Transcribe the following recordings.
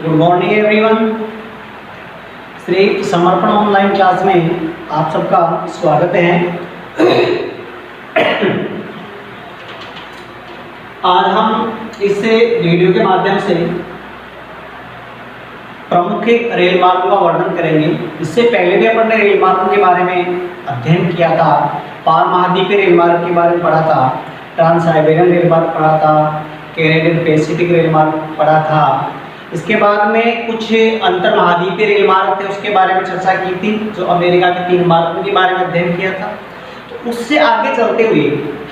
Good morning everyone. Shri समर्पण online class में आप सबका स्वागत है। आज हम इस वीडियो के माध्यम से प्रमुख रेल मार्गों का वर्णन करेंगे। इससे पहले भी अपन ने रेल मार्गों के बारे में अध्ययन किया था। पार महाद्वीपीय रेल मार्ग के बारे में पढ़ा था, ट्रांस साइबेरियन रेल मार्ग पढ़ा था, कैनेडियन पैसिफिक रेल मार्ग पढ़ा था। इसके बाद में कुछ अंतर महाद्वीपीय रेल मार्ग थे, उसके बारे में चर्चा की थी, जो अमेरिका के 3 मार्गों के बारे में अध्ययन किया था। तो उससे आगे चलते हुए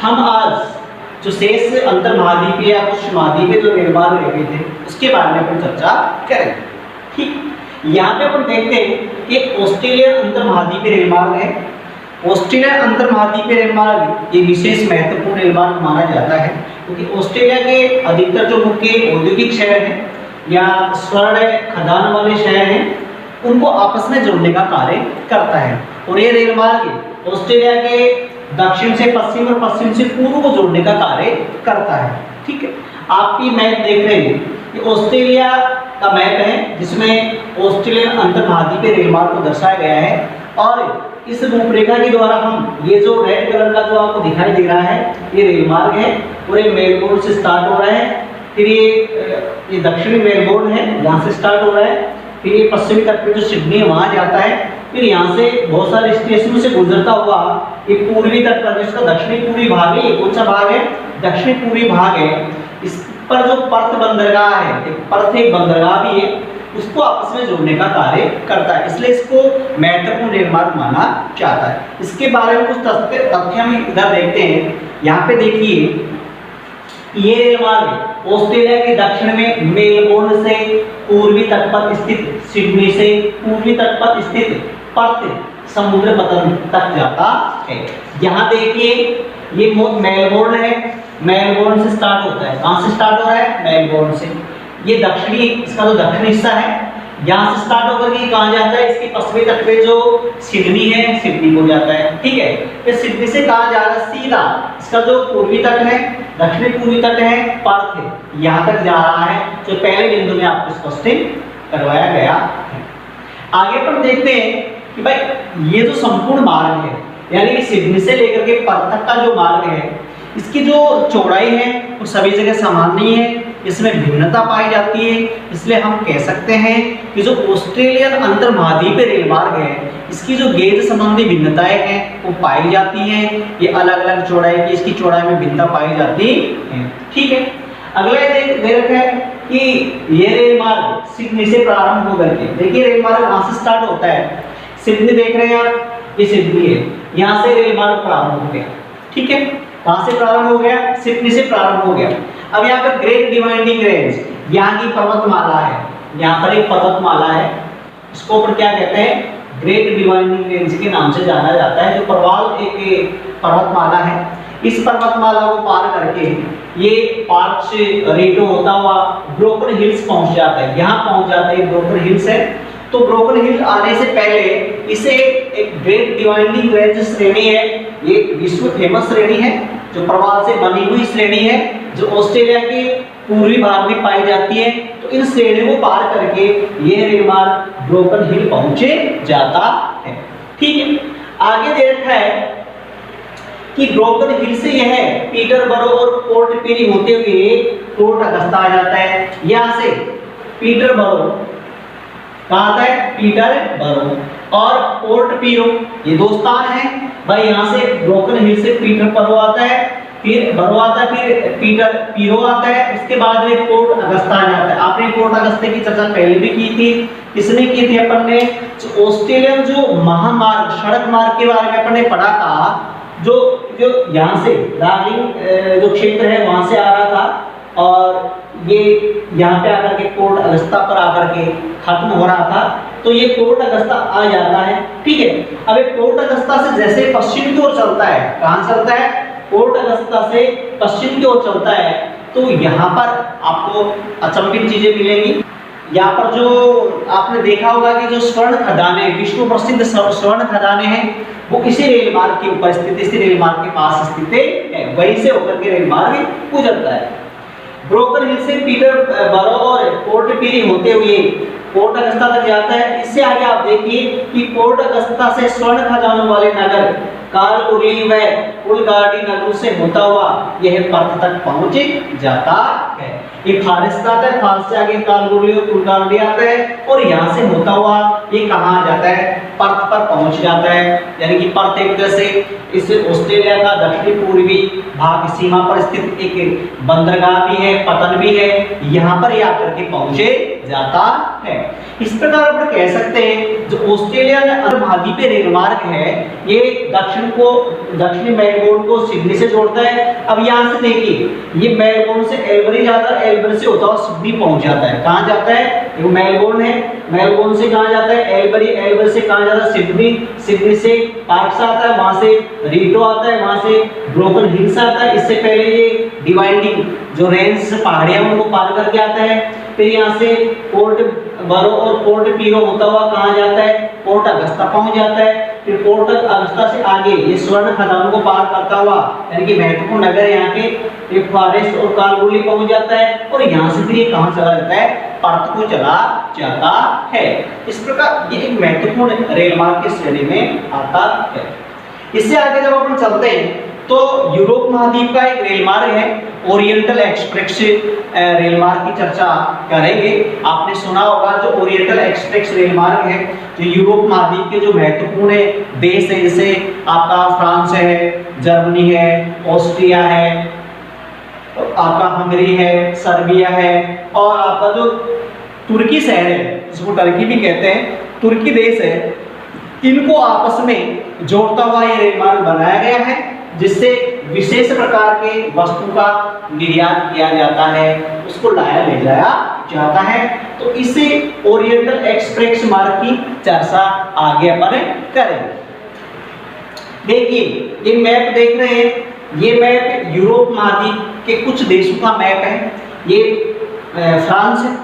हम आज जो शेष अंतर महाद्वीपीय या कुछ महाद्वीपीय जो रेल मार्ग रहे थे उसके बारे में अपन चर्चा करेंगे। ठीक, यहाँ पे अपन देखते हैं कि ऑस्ट्रेलिया अंतर महाद्वीपीय रेल मार्ग है। ऑस्ट्रेलिया अंतर महाद्वीपीय रेल मार्ग ये विशेष महत्वपूर्ण रेल मार्ग माना जाता है, क्योंकि ऑस्ट्रेलिया के अधिकतर जो मुख्य औद्योगिक शहर हैं या स्वर्ण खदान वाले शहर हैं, उनको आपस में जोड़ने का कार्य करता है। और ये रेल मार्ग ऑस्ट्रेलिया के दक्षिण से पश्चिम और पश्चिम से पूर्व को जोड़ने का कार्य करता है। ठीक है, आपकी मैप देख रहे हैं कि ऑस्ट्रेलिया का मैप है, जिसमें ऑस्ट्रेलियन अंतर महाद्वीपीय रेल मार्ग को दर्शाया गया है। और इस रूपरेखा के द्वारा हम ये जो रेड कलर का जो आपको दिखाई दे रहा है, ये रेल मार्ग है और ये मेलबोर्न से स्टार्ट हो रहा है। फिर ये दक्षिणी मेलबोर्न है, यहाँ से स्टार्ट हो रहा है। फिर ये पश्चिमी तट पे जो सिडनी है वहाँ जाता है। फिर यहाँ से बहुत सारे स्टेशनों से गुजरता हुआ ये पूर्वी तट पर, जिसका दक्षिणी पूर्वी भाग है, ये कौन सा भाग है? दक्षिणी पूर्वी भाग है। इस पर जो पर्थ बंदरगाह है, पर्थ एक बंदरगाह भी है, उसको आपस में जोड़ने का कार्य करता है, इसलिए इसको महत्वपूर्ण रेल मार्ग माना जाता है। इसके बारे में कुछ तथ्य हम इधर देखते हैं। यहाँ पे देखिए, ये रेल मार्ग ऑस्ट्रेलिया के दक्षिण में मेलबोर्न से पूर्वी तट पर स्थित सिडनी से पूर्वी तट पर स्थित पर्थ समुद्र पतन तक जाता है। यहाँ देखिए, ये मेलबोर्न है, मेलबोर्न से स्टार्ट होता है। कहाँ से स्टार्ट हो रहा है? मेलबोर्न से। ये दक्षिणी, इसका जो दक्षिणी हिस्सा है, यहाँ से स्टार्ट होकर के कहाँ जाता है? इसके पश्चिमी तट पे जो सिडनी है, सिडनी को जाता है। ठीक है, फिर सिडनी से कहाँ जा रहा है? सीधा इसका जो पूर्वी तट है, दक्षिणी पूर्वी तट है, पर्थ है, यहाँ तक जा रहा है, जो पहले बिंदु में आपको स्पष्ट करवाया गया है। आगे पर देखते हैं कि भाई ये जो संपूर्ण मार्ग है, यानी कि सिडनी से लेकर के पर्थ तक का जो मार्ग है, इसकी जो चौड़ाई है वो सभी जगह समान नहीं है, इसमें भिन्नता पाई जाती है। इसलिए हम कह सकते हैं कि जो ऑस्ट्रेलियन अंतर महाद्वीपीय रेल मार्ग है, इसकी जो गेज संबंधी भिन्नताएं हैं वो पाई जाती हैं। ये अलग अलग चौड़ाई की, इसकी चौड़ाई में भिन्नता पाई जाती है। ठीक है, अगला दे रखा है कि ये रेल मार्ग सिडनी से प्रारंभ होकर के, देखिए रेल मार्ग वहां से स्टार्ट होता है। सिडनी देख रहे हैं आप, ये सिडनी है, यहाँ से रेल मार्ग प्रारंभ हो गया। ठीक है, कहाँ से प्रारंभ हो गया? सिडनी से प्रारंभ हो गया। अब यहाँ पर ग्रेट डिवाइडिंग रेंज, यहाँ की पर्वतमाला है, यहाँ पर एक पर्वतमाला है, इसको ऊपर क्या कहते हैं? ग्रेट डिवाइडिंग रेंज के नाम से जाना जाता है। जो प्रवाल एक पर्वतमाला है, इस पर्वतमाला को पार करके ये पार्च रेटो होता हुआ ब्रोकन हिल्स पहुंच जाता है। यहाँ पहुंच जाता है, ब्रोकन हिल्स है। तो ब्रोकन हिल आने से पहले इसे एक ग्रेट डिवाइडिंग रेंज श्रेणी है, ये विश्व फेमस श्रेणी है, जो प्रवाल से बनी हुई श्रेणी है, जो ऑस्ट्रेलिया के पूर्वी भाग में पाई जाती है। तो इन श्रेणी को पार करके ये रेल मार्ग ब्रोकन हिल पहुंचे जाता है। ठीक है, आगे दे रखा है कि ब्रोकन हिल से यह पीटरबरो और पोर्ट पीरी होते हुए पोर्ट अगस्ता आ जाता है। यहाँ से पीटरबरो कहाँ आता है? पीटरबरो और पोर्ट पीरो, ये दो स्थान है भाई। यहाँ से ब्रोकन हिल से पीटरबरो आता है, फिर बरो आता है, फिर पीटर पीरो आता है, उसके बाद में पोर्ट अगस्ता आ जाता है। आपने पोर्ट अगस्ता की चर्चा पहले भी की थी। किसने की थी? अपन ने जो ऑस्ट्रेलियन जो महामार्ग, सड़क मार्ग के बारे में अपन ने पढ़ा था, जो यहाँ से दार्जिलिंग जो क्षेत्र है वहां से आ रहा था और ये यहाँ पे आकर के पोर्ट अगस्ता पर आकर के खत्म हो रहा था। तो ये पोर्ट अगस्ता आ जाता है। ठीक है, अब ये पोर्ट अगस्ता से जैसे पश्चिम की ओर चलता है, कहाँ चलता है? पोर्ट अगस्ता से पश्चिम की ओर चलता है, तो यहाँ पर आपको अचंभित चीजें मिलेंगी। यहाँ पर जो आपने देखा होगा कि जो स्वर्ण खदानें, विश्व प्रसिद्ध स्वर्ण खदानें हैं, वो इसी रेल मार्ग के ऊपर स्थित, इसी रेल मार्ग के पास स्थित है, वहीं से होकर के रेल मार्ग गुजरता है। ब्रोकन हिल से पीटर बरो और पोर्ट पीरी होते हुए पोर्ट अगस्ता तक जाता है। इससे आगे आप देखिए कि पोर्ट अगस्ता से स्वर्ण खजानों वाले नगर कार्ल व उलगार्डी नगरों से होता हुआ यह पर्थ तक पहुंच जाता है। ये फारस का आता है, फारस से आगे कार्ल और उलगार्डी आता है और यहाँ से होता हुआ ये कहाँ जाता है, पर्थ पर पहुंच जाता है। यानी कि पर्थ एक तरह से इस ऑस्ट्रेलिया का दक्षिणी पूर्वी भाग सीमा पर स्थित एक बंदरगाह भी है, पतन भी है, यहाँ पर ये आकर के पहुंचे जाता है। इस प्रकार अपन कह सकते हैं जो ऑस्ट्रेलिया का महाद्वीपीय रेल मार्ग है ये दक्षिणी मेलबोर्न को सिडनी से जोड़ता है। अब यहाँ से देखिए ये मेलबोर्न से एल्बरी जाता है, एल्बरी से होता हुआ सिडनी पहुंच जाता है। कहाँ जाता है, ये मेलबोर्न है, मेलबोर्न से कहाँ जाता है एल्बरी, एल्बरी से कहाँ जाता है सिडनी, सिडनी से पार्क्स आता है, वहां से रीटो आता है, वहां से ब्रोकन हिल्स आता है। इससे पहले ये डिवाइडिंग जो रेंज पहाड़ियां उनको पार करके आता है। फिर यहाँ से पोर्ट बरो और पोर्ट पीरो होता हुआ कहाँ जाता है, पोर्ट अगस्ता पहुंच जाता है। फिर पोर्ट अगस्ता से आगे ये स्वर्ण खदानों को पार करता हुआ यानी कि महत्वपूर्ण नगर यहाँ के ये फॉरेस्ट और कालगुली पहुंच जाता है और यहाँ से फिर ये कहाँ चला जाता है, पर्थ को चला जाता है। इस प्रकार ये एक महत्वपूर्ण रेल मार्ग की श्रेणी में आता है। इससे आगे जब अपन चलते हैं तो यूरोप महाद्वीप का एक रेल मार्ग है ओरिएंटल एक्सप्रेस रेल मार्ग की चर्चा करेंगे। आपने सुना होगा जो ओरिएंटल एक्सप्रेस रेल मार्ग है जो यूरोप महाद्वीप के जो महत्वपूर्ण देश है जैसे आपका फ्रांस है, जर्मनी है, ऑस्ट्रिया है, आपका हंगरी है, सर्बिया है और आपका जो तुर्की शहर है जिसको टर्की भी कहते हैं, तुर्की देश है, इनको आपस में जोड़ता हुआ ये रेल मार्ग बनाया गया है जिससे विशेष प्रकार के वस्तु का निर्यात किया जाता है, उसको लाया ले जाया जाता है। तो इसे ओरिएंटल एक्सप्रेस मार्ग की चर्चा आगे अपन करेंगे। देखिए ये मैप देख रहे हैं, ये मैप यूरोप महाद्वीप के कुछ देशों का मैप है। ये फ्रांस है,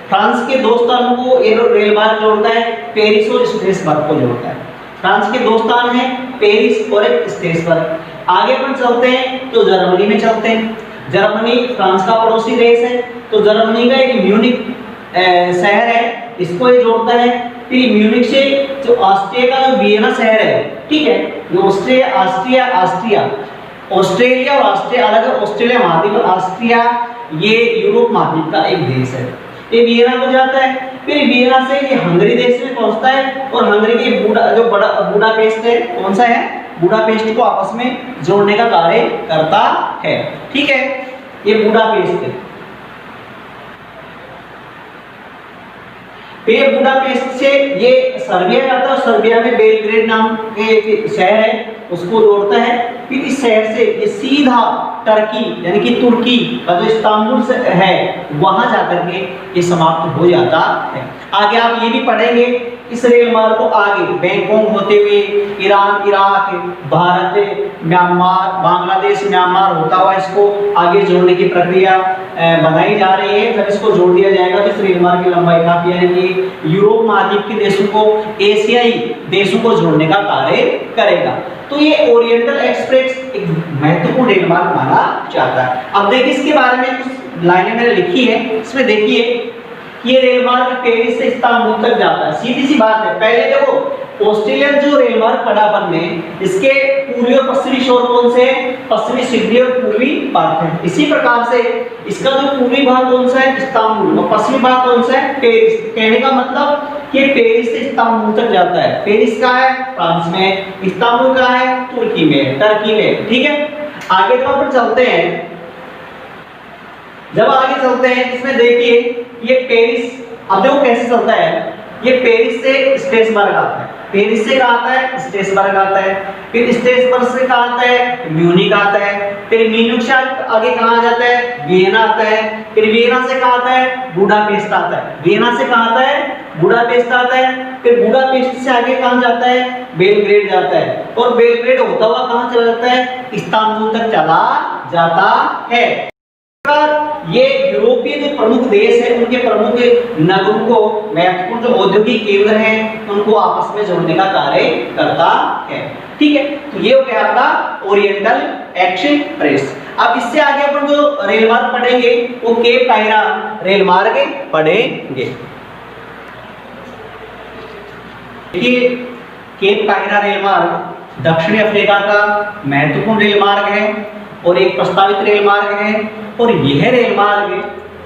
फ्रांस के दो स्थानों को ये रेल मार्ग जोड़ता है, पेरिस और स्ट्रेसबर्ग को जोड़ता है। फ्रांस के दो स्थान हैं, पेरिस और एक स्ट्रेसबर्ग। आगे अपन चलते हैं तो जर्मनी में चलते हैं। जर्मनी फ्रांस का पड़ोसी देश है तो जर्मनी का एक म्यूनिक शहर है, इसको ये जोड़ता है। फिर म्यूनिक से जो ऑस्ट्रिया का जो वियना शहर है, ठीक है, ये ऑस्ट्रिया और ऑस्ट्रिया अलग है। ऑस्ट्रेलिया महाद्वीप, ऑस्ट्रिया ये यूरोप महाद्वीप का एक देश है, ये वियना को जाता है। फिर वियना से ये हंगरी देश में पहुंचता है और हंगरी के बुडापेस्ट है, कौन सा है, बुडापेस्ट को आपस में जोड़ने का कार्य करता है। ठीक है, ये बुडापेस्ट है। फिर बुडापेस्ट से ये सर्बिया जाता है, सर्बिया में बेलग्रेड नाम के एक शहर है उसको जोड़ता है। फिर इस शहर से ये सीधा टर्की यानी कि तुर्की का जो इस्तांबुल से है वहां जाकर के ये समाप्त हो जाता है। आगे आप ये भी पढ़ेंगे इस रेल मार्ग को आगे बैंकॉक होते हुए Iran, Iraq, Bharat, Myanmar, Bangladesh, Myanmar होता हुआ इसको आगे जोड़ने की प्रक्रिया बनाई जा रही है। जब इसको जोड़ दिया जाएगा तो इस रेल मार्ग की लंबाई काफी यानी कि यूरोप महाद्वीप के देशों को एशियाई देशों को जोड़ने का कार्य करेगा। तो ये ओरिएंटल एक्सप्रेस एक महत्वपूर्ण रेल मार्ग माना जाता है। अब देखिए इसके बारे में कुछ लाइनें मैंने लिखी है, इसमें देखिए ये रेल मार्ग पेरिस से इस्तांबुल तक जाता है। सीधी सी बात है, पहले देखो ऑस्ट्रेलियन जो रेल मार्ग पड़ा अपन ने, इसके पूर्वी और पश्चिमी छोर कौन से हैं, पश्चिमी सिडनी और पूर्वी पर्थ है। इसी प्रकार से इसका जो पूर्वी भाग कौन सा है, इस्तांबुल, और पश्चिमी भाग कौन सा है, पेरिस। कहने का मतलब कि पेरिस से इस्तांबुल तक जाता है। पेरिस कहाँ है, फ्रांस में, इस्तांबुल कहाँ है, तुर्की में, टर्की में। ठीक है, आगे तो अपन चलते हैं। जब आगे चलते हैं इसमें देखिए ये पेरिस, अब देखो कैसे चलता है, ये पेरिस से स्ट्रेसबर्ग आता है, पेरिस से कहाँ आता है, स्ट्रेसबर्ग आता है, फिर स्ट्रेसबर्ग से कहाँ आता है, म्यूनिक आता है, फिर म्यूनिक से आगे कहाँ जाता है, वियना आता है, फिर वियना से कहाँ आता है, बुडापेस्ट आता है, वियना से कहाँ आता है, बुडापेस्ट आता है, फिर बुडापेस्ट से आगे कहाँ जाता है, बेलग्रेड जाता है, और बेलग्रेड होता हुआ कहाँ चला जाता है, इस्तांबुल तक चला जाता है। ये यूरोपीय जो प्रमुख देश है उनके प्रमुख नगरों को, महत्वपूर्ण जो औद्योगिक केंद्र हैं उनको आपस में जोड़ने का कार्य करता है। ठीक है, तो ये हो गया आपका ओरिएंटल एक्सप्रेस। अब इससे आगे अपन जो रेल मार्ग पढ़ेंगे वो केप कायरा रेल मार्ग पढ़ेंगे। देखिए, केप कायरा रेल मार्ग दक्षिणी अफ्रीका का महत्वपूर्ण रेल मार्ग है और एक प्रस्तावित रेल मार्ग है, और यह रेल मार्ग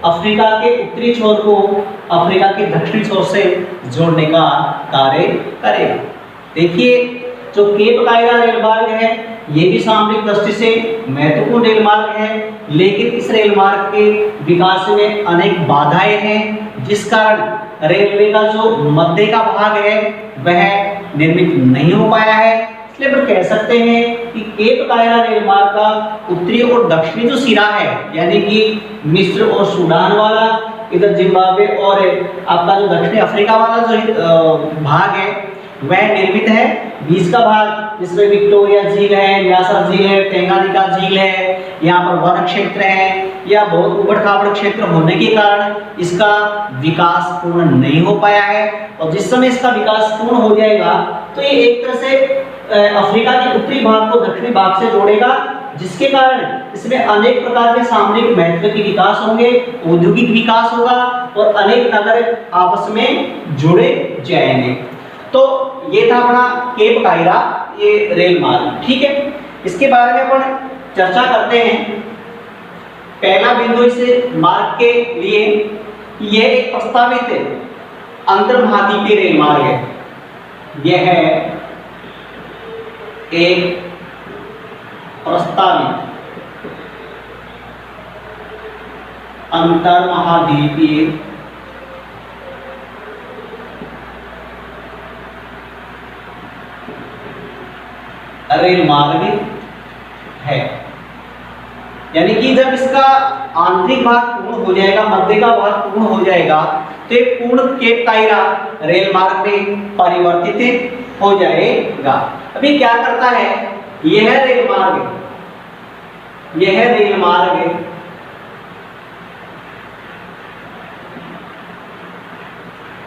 अफ्रीका के उत्तरी छोर को अफ्रीका के दक्षिणी छोर से जोड़ने का कार्य करेगा। देखिए, जो केप कायरा रेल मार्ग है ये भी सामरिक दृष्टि से महत्वपूर्ण रेल मार्ग है, लेकिन इस रेल मार्ग के विकास में अनेक बाधाएं हैं, जिस कारण रेलवे का जो मध्य का भाग है वह निर्मित नहीं हो पाया है। इसलिए हम कह सकते हैं कि केप कायरा रेल मार्ग का उत्तरी और दक्षिणी जो सिरा है, यानी कि मिस्र और सूडान वाला, इधर जिम्बाब्वे और आपका जो दक्षिणी अफ्रीका वाला जो भाग है वह निर्मित है। बीच का भाग जिसमें विक्टोरिया झील है, न्यासा झील है, टेंगानिका झील है, यहाँ पर वन क्षेत्र है या बहुत उबड़ खाबड़ क्षेत्र होने के कारण इसका विकास पूर्ण नहीं हो पाया है, और जिस समय इसका विकास पूर्ण हो जाएगा तो ये एक तरह से अफ्रीका के उत्तरी भाग को दक्षिणी भाग से जोड़ेगा, जिसके कारण इसमें अनेक प्रकार के सामरिक महत्व के विकास होंगे, औद्योगिक विकास होगा और अनेक नगर आपस में जुड़े जाएंगे। तो ये था अपना केप कायरा ये रेल मार्ग। ठीक है, इसके बारे में अपन चर्चा करते हैं। पहला बिंदु इस मार्ग के लिए, यह एक प्रस्तावित अंतर्महाद्वीपीय रेल मार्ग है। यह है एक प्रस्तावित अंतर्महाद्वीपीय रेल मार्ग है, यानी कि जब इसका आंतरिक भाग पूर्ण हो जाएगा, मध्य का भाग पूर्ण हो जाएगा, तो ये पूर्ण केप कायरा रेल मार्ग में परिवर्तित हो जाएगा। अभी क्या करता है यह रेल मार्ग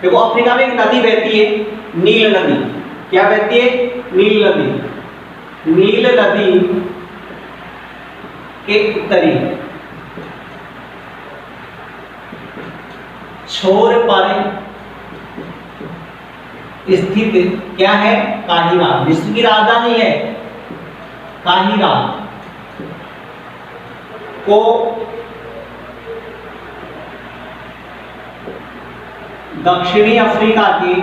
देखो, अफ्रीका में एक नदी बहती है, नील नदी। क्या बहती है? नील नदी। नील नदी के उत्तरी छोर पर स्थित क्या है? काहिरा। मिस्र की राजधानी है काहिरा को दक्षिणी अफ्रीका की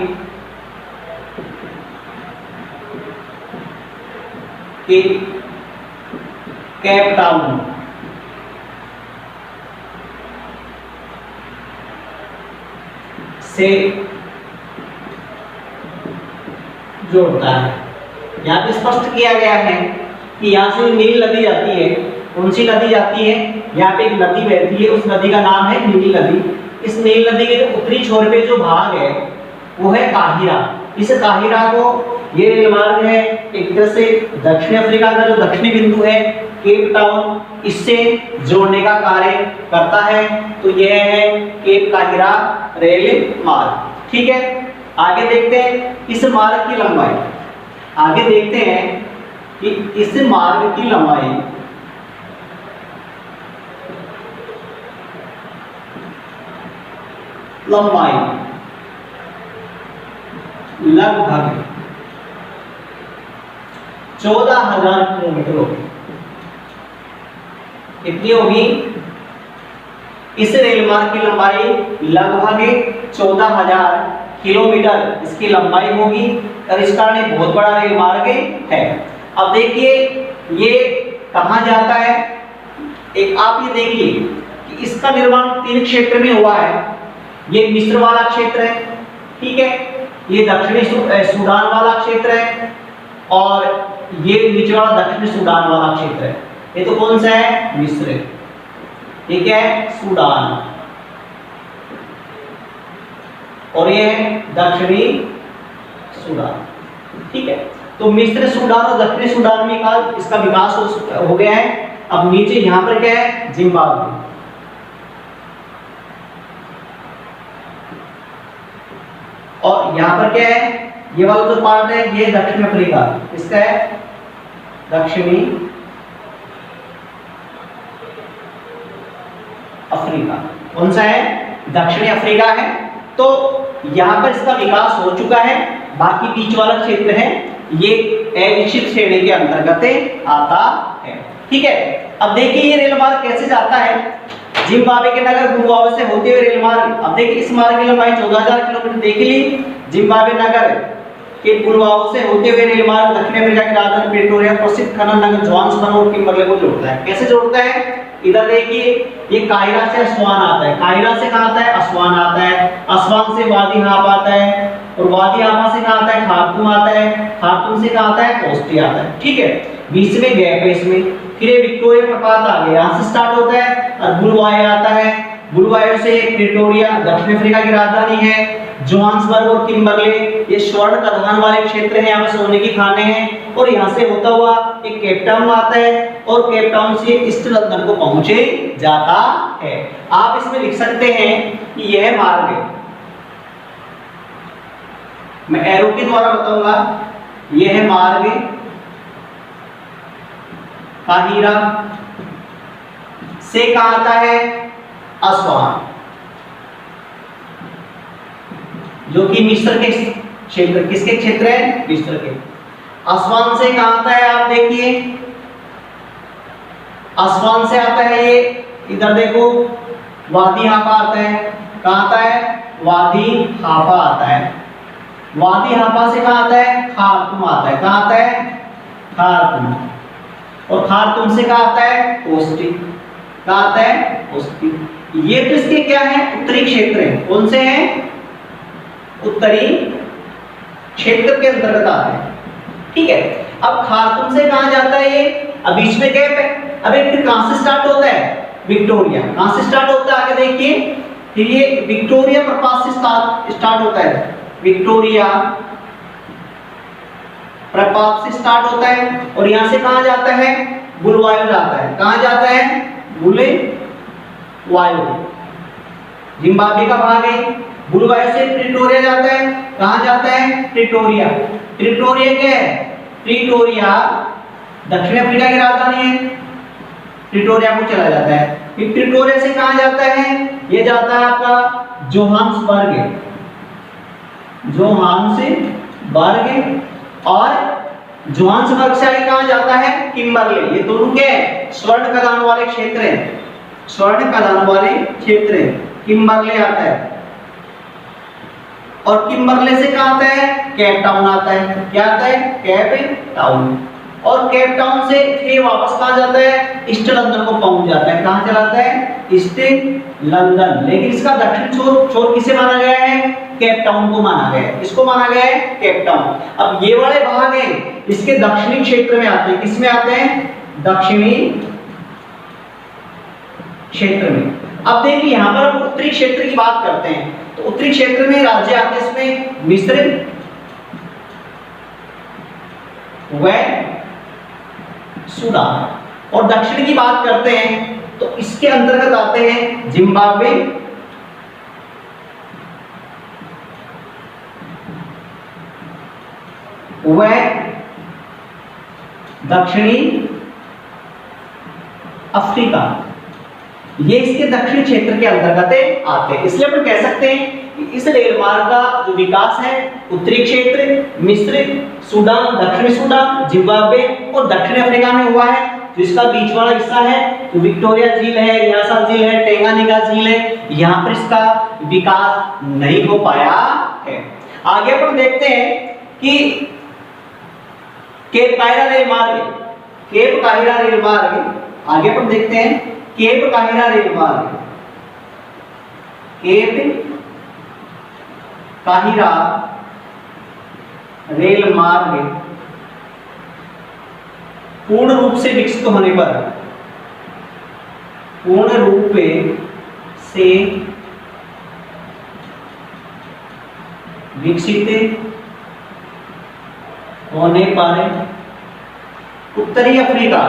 केप टाउन से जोड़ता है। यहाँ पे स्पष्ट किया गया है कि यहाँ से नील नदी जाती है। कौन सी नदी जाती है? यहाँ पे एक नदी बहती है, उस नदी का नाम है नील नदी। इस नील नदी के उत्तरी छोर पे जो भाग है वो है काहिरा। इस काहिरा को ये रेल मार्ग है एक तरह से दक्षिण अफ्रीका का जो दक्षिणी बिंदु है केप टाउन, इससे जोड़ने का कार्य करता है। तो यह है केप काहिरा रेल मार्ग। ठीक है, आगे देखते हैं इस मार्ग की लंबाई। आगे देखते हैं कि इस मार्ग की लंबाई लगभग 14,000 किलोमीटर होगी। कितनी होगी? इस रेल मार्ग की लंबाई लगभग 14,000 किलोमीटर इसकी लंबाई होगी, और इस कारण एक बहुत बड़ा रेल मार्ग है। अब देखिए ये कहाँ जाता है। एक आप ये देखिए कि इसका निर्माण 3 क्षेत्र में हुआ है। ये मिस्र वाला क्षेत्र है, ठीक है, ये दक्षिणी सूडान वाला क्षेत्र है, और ये नीचे वाला दक्षिणी सूडान वाला क्षेत्र है। ये तो कौन सा है? मिस्र। ये क्या है? सूडान। और ये है दक्षिणी सूडान। ठीक है, तो मिस्र, सूडान और दक्षिणी सूडान में का इसका विकास हो गया है। अब नीचे यहां पर क्या है? जिम्बाब्वे। और यहां पर क्या है? ये वाला जो पार्ट है ये दक्षिण अफ्रीका, इसका है दक्षिणी अफ्रीका। कौन सा है? दक्षिणी अफ्रीका है। तो यहाँ पर इसका विकास हो चुका है। बाकी बीच वाला क्षेत्र है ये अविकसित श्रेणी के अंतर्गत आता है। ठीक है, अब देखिए ये रेल मार्ग कैसे जाता है। जिम्बाब्वे के नगर बुलवावे से होते हुए रेल मार्ग, अब देखिए इस मार्ग की लंबाई 14,000 किलोमीटर देख ली। जिम्बाब्वे नगर के बुलवावे से होते हुए रेल मार्ग दक्षिण अफ्रीका की राजधानी प्रिटोरिया प्रसिद्ध खनन नगर जोहान्सबर्ग और किम्बरले को जोड़ता है। कैसे जोड़ता है? इधर देखिए ये काहिरा से अस्वान आता है। काहिरा से कहां आता है? अस्वान आता है। अस्वान से वादी हाफ आता है और वादी हाफा से कहां आता है? खार्तूम आता है। खार्तूम से कहां आता है? कोस्टी आता है। ठीक है, बीच में गैप है इसमें। फिर ये विक्टोरिया प्रपात आ गया, यहां से स्टार्ट होता है और बुलवावे आता है। बुलवावे से प्रिटोरिया दक्षिण अफ्रीका की राजधानी है। जोहान्सबर्ग और किम्बरले ये स्वर्ण कधान वाले क्षेत्र हैं, यहाँ पे सोने की खाने हैं। और यहाँ से होता हुआ एक केप टाउन आता है और केप टाउन से ईस्ट लंदन को पहुंचे जाता है। आप इसमें लिख सकते हैं कि यह मार्ग है, मैं एरो के द्वारा बताऊंगा, यह मार्ग काहिरा से कहां आता है? अस्वान, जो कि मिस्र के क्षेत्र, किसके क्षेत्र है? मिस्र के। अस्वान से कहां आता है? आप देखिए अस्वान से आता है ये, इधर देखो वादी हाफा आता है। कहां आता है? वादी हाफा आता है। वादी हाफा से कहां आता है? खार्तूम आता है। कहां आता है? खार्तूम। और खार्तूम से कहां आता है? कोस्टी। कहां आता है? कोस्टी। ये तो इसके क्या है? उत्तरी क्षेत्र है। कौन से हैं? उत्तरी क्षेत्र के अंतर्गत आते हैं। ठीक है, अब खार्तूम से कहां जाता है ये? अब बीच में गैप है। अब एक फिर कहां से स्टार्ट होता है? विक्टोरिया। कहां से स्टार्ट होता है? आगे देखिए, फिर ये विक्टोरिया प्रपात से स्टार्ट होता है। विक्टोरिया प्रपात से स्टार्ट होता है और यहां से कहां जाता है? बुलवायो जाता है। कहां जाता है? बुलवायो, जिम्बाब्वे का भाग है। बुलवायो से प्रिटोरिया जाता है। कहां जाता है? प्रिटोरिया। प्रिटोरिया क्या है? प्रिटोरिया दक्षिण अफ्रीका की राजधानी है। प्रिटोरिया को चला जाता है। फिर प्रिटोरिया से कहां जाता है? ये जाता है आपका जोहान्सबर्ग, जोहान्सबर्ग, और जोहान्सबर्ग से आगे कहां जाता है? किम्बरले। ये दोनों क्या है? स्वर्ण खदान वाले क्षेत्र हैं, स्वर्ण खदान वाले क्षेत्र हैं। किम्बरले आता है और किम्बरले से कहां आता है? केप टाउन आता है। क्या आता है? Cape Town. और केप टाउन से फिर वापस कहां जाता है? ईस्ट लंदन को पहुंच जाता है। कहां चलाता है? East London. लेकिन इसका दक्षिण छोर किसे माना गया है? केप टाउन को माना गया है। इसको माना गया है केप टाउन। अब ये वाले भाग हैं इसके दक्षिणी क्षेत्र में आते हैं। किसमें आते हैं? दक्षिणी क्षेत्र में। अब देखिए यहां पर हम उत्तरी क्षेत्र की बात करते हैं, तो उत्तरी क्षेत्र में राज्य आते हैं इसमें मिस्र व सूडान। और दक्षिण की बात करते हैं तो इसके अंतर्गत आते हैं जिम्बाब्वे, व दक्षिणी अफ्रीका। ये इसके दक्षिण क्षेत्र के अंतर्गत आते हैं। इसलिए अपन कह सकते हैं कि इस रेल मार्ग का जो विकास है उत्तरी क्षेत्र, मिस्र, सूडान, दक्षिणी सूडान, जिम्बाब्वे और दक्षिण अफ्रीका में हुआ है। तो इसका बीच वाला हिस्सा है तो विक्टोरिया झील है, रियासा झील है, टेंगानिका झील है, यहाँ पर इसका विकास नहीं हो पाया है। आगे अपन देखते हैं कि केप काहिरा रेल मार्ग, केप काहिरा रेल मार्ग, आगे अपन देखते हैं केप काहिरा रेल मार्ग, केप काहिरा रेल मार्ग पूर्ण रूप से विकसित होने पर, पूर्ण रूप से विकसित होने पर उत्तरी अफ्रीका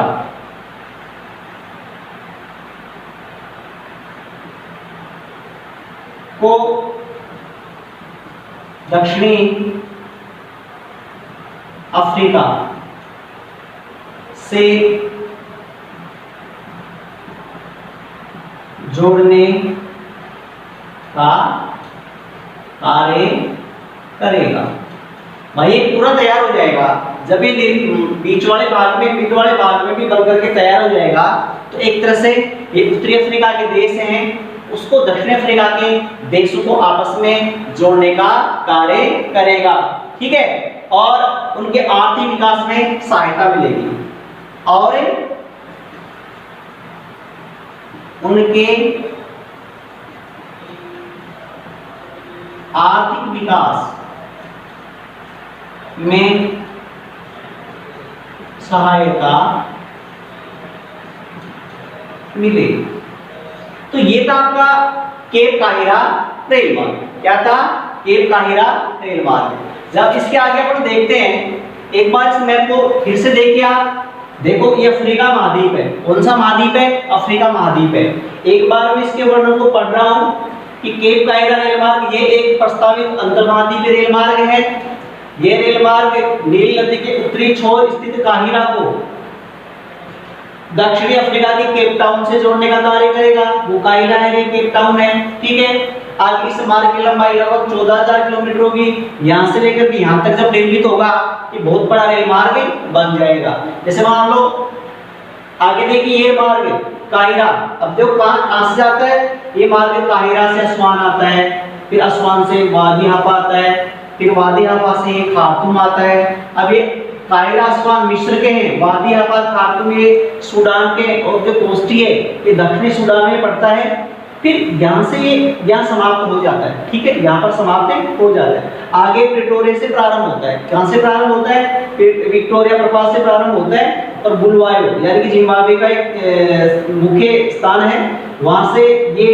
को दक्षिणी अफ्रीका से जोड़ने का कार्य करेगा। भाई ये पूरा तैयार हो जाएगा जब ये बीच वाले भाग में भी बन करके तैयार हो जाएगा तो एक तरह से ये उत्तरी अफ्रीका के देश हैं उसको दक्षिण अफ्रीका के देशों को आपस में जोड़ने का कार्य करेगा, ठीक है, और उनके आर्थिक विकास में सहायता मिलेगी और उनके आर्थिक विकास में सहायता मिले। तो ये था आपका केप काहिरा रेल मार्ग। क्या था? केप काहिरा रेल मार्ग। जब इसके आगे अपन देखते हैं, एक बार इस मैप को फिर से देखिए आप। देखो ये अफ्रीका महाद्वीप है। कौन सा महाद्वीप है? अफ्रीका महाद्वीप है। एक बार मैं इसके वर्णन को पढ़ रहा हूं कि केप काहिरा रेल मार्ग ये एक प्रस्तावित अंतर्महाद्वीपीय रेल मार्ग है। ये रेल मार्ग नील नदी के उत्तरी छोर स्थित काहिरा को दक्षिणी अफ्रीका के केप टाउन से जोड़ने का कार्य करेगा। वो काहिरा है, ये केप टाउन है, ठीक है। आगे इस मार्ग की लंबाई लगभग 14,000 किलोमीटर होगी। यहाँ से लेकर के यहाँ तक जब निर्मित होगा ये बहुत बड़ा रेल मार्ग बन जाएगा। जैसे मान लो आगे देखिए ये मार्ग काहिरा, अब देखो कहाँ से जाता है? ये मार्ग काहिरा से असवान आता है, फिर असवान से वादी हाफा आता है, फिर वादी हाफा से खार्तूम आता है। अब ये काहिरा असवान मिस्र के हैं, वादी हाफा खार्तूम ये सूडान के और जो कोस्टी है ये दक्षिणी सूडान में पड़ता है। फिर यहाँ से ये यहाँ समाप्त हो जाता है, ठीक है, यहाँ पर समाप्त हो जाता है। आगे प्रिटोरिया से प्रारंभ होता है। कहाँ से प्रारंभ होता है? विक्टोरिया प्रपात से प्रारंभ होता है और बुलवायो यानी कि जिम्बाब्वे का एक मुख्य स्थान है, वहां से ये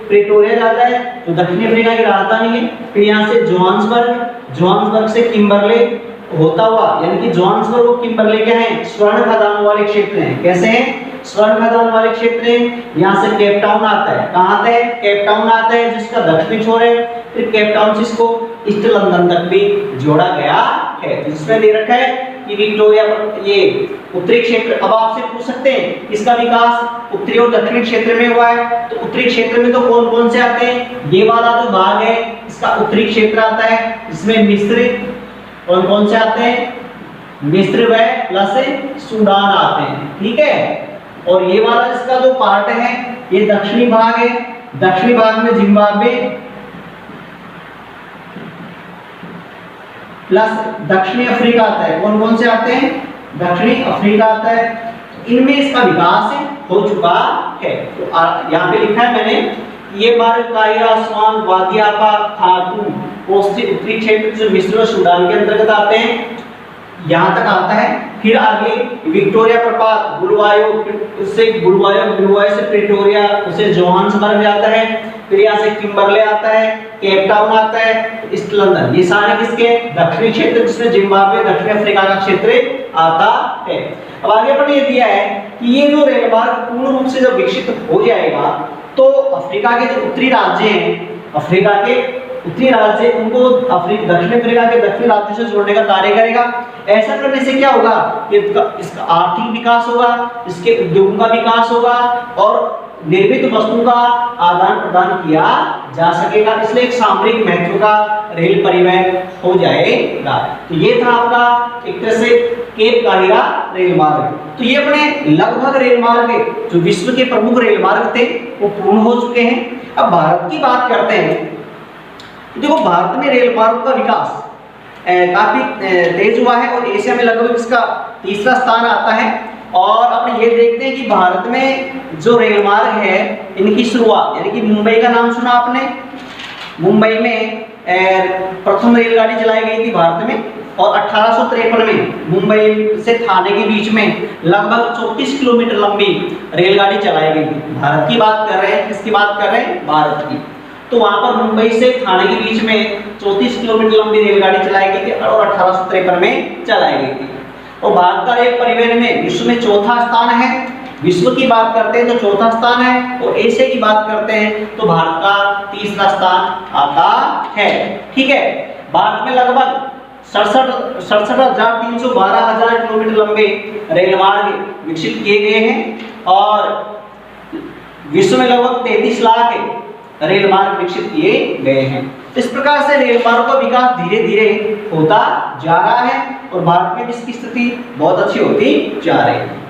प्रिटोरिया जाता है तो दक्षिण अफ्रीका की राजधानी है। फिर यहाँ से जोहान्सबर्ग से किम्बरले होता हुआ, यानी कि जोहान्सबर्ग और किम्बरले क्या है? स्वर्ण खदान वाले क्षेत्र हैं। कैसे हैं? स्वर्ण खदान वाले क्षेत्र हैं। यहाँ से केप टाउन आता है। कहाँ आता है? केप टाउन आता है जिसका दक्षिणी छोर है। फिर केप टाउन से इसको ईस्ट लंदन तक भी जोड़ा गया है। जिसमें दे रखा है कि विक्टोरिया ये उत्तरी क्षेत्र। अब आपसे पूछ सकते हैं इसका विकास उत्तरी और दक्षिणी क्षेत्र में हुआ है, तो उत्तरी क्षेत्र में तो कौन कौन से आते हैं? ये वाला जो भाग है इसका उत्तरी क्षेत्र आता है, जिसमें मिस्र कौन कौन से आते हैं? मिस्र व प्लस सूडान आते हैं, ठीक है। और ये वाला इसका जो पार्ट है ये दक्षिणी भाग है। दक्षिणी भाग में जिम्बाब्वे प्लस दक्षिणी अफ्रीका आता है। कौन कौन से आते हैं? दक्षिणी अफ्रीका आता है। इनमें इसका विकास हो चुका है। तो यहाँ पे लिखा है मैंने, ये मार्ग काहिरा, असवान, वादी हाफा, खार्तूम, कोस्टी उत्तरी क्षेत्र जो मिस्र और सूडान के अंतर्गत आते हैं, यहाँ तक आता है। फिर आगे विक्टोरिया प्रपात, बुलवायो, उससे बुलवायो से प्रिटोरिया, उससे जोहान्सबर्ग जाता है। फिर यहाँ से किम्बरले आता है, केप टाउन आता है, ईस्ट लंदन। ये सारे किसके? दक्षिणी क्षेत्र, जिसमें जिम्बाब्वे दक्षिण अफ्रीका का क्षेत्र आता है। अब आगे पर ये दिया है कि ये जो रेल मार्ग पूर्ण रूप से जब विकसित हो जाएगा तो अफ्रीका के जो उत्तरी राज्य हैं, अफ्रीका के उत्तरी राज्य उनको दक्षिण अफ्रीका के दक्षिणी राज्यों से जोड़ने का कार्य करेगा। ऐसा करने से क्या होगा? इसका आर्थिक विकास होगा, इसके उद्योगों का विकास होगा और निर्मित वस्तुओं का आदान प्रदान किया जा सकेगा। इसलिए एक सामरिक महत्व का रेल परिवहन हो जाएगा। तो ये था आपका एक तरह से केप काहिरा रेल मार्ग। तो ये अपने लगभग रेल मार्ग जो विश्व के प्रमुख रेल मार्ग थे वो पूर्ण हो चुके हैं। अब भारत की बात करते हैं। देखो भारत में रेल मार्ग का विकास काफी तेज हुआ है और एशिया में लगभग इसका तीसरा स्थान आता है। और अब ये देखते हैं कि भारत में जो रेल मार्ग है इनकी शुरुआत, यानी कि मुंबई का नाम सुना आपने? मुंबई में प्रथम रेलगाड़ी चलाई गई थी भारत में और 1853 में मुंबई से थाने के बीच में लगभग 34 किलोमीटर लंबी रेलगाड़ी चलाई गई थी। भारत की बात कर रहे हैं, किसकी बात कर रहे हैं? भारत की। तो वहां पर मुंबई से थाने के बीच में 34 किलोमीटर लंबी रेलगाड़ी चलाई गई थी और 1853 में चलाई गई थी। और भारत का रेल परिवहन में विश्व में चौथा स्थान है। विश्व की बात करते हैं तो चौथा स्थान है और एशिया की बात करते हैं तो भारत का तीसरा स्थान आता है, ठीक है। भारत में लगभग 67,312 किलोमीटर लंबे रेल मार्ग विकसित किए गए हैं और विश्व में लगभग 33 लाख रेल मार्ग विकसित किए गए हैं। इस प्रकार से रेल मार्ग का विकास धीरे धीरे होता जा रहा है और भारत में इसकी स्थिति बहुत अच्छी होती जा रही है।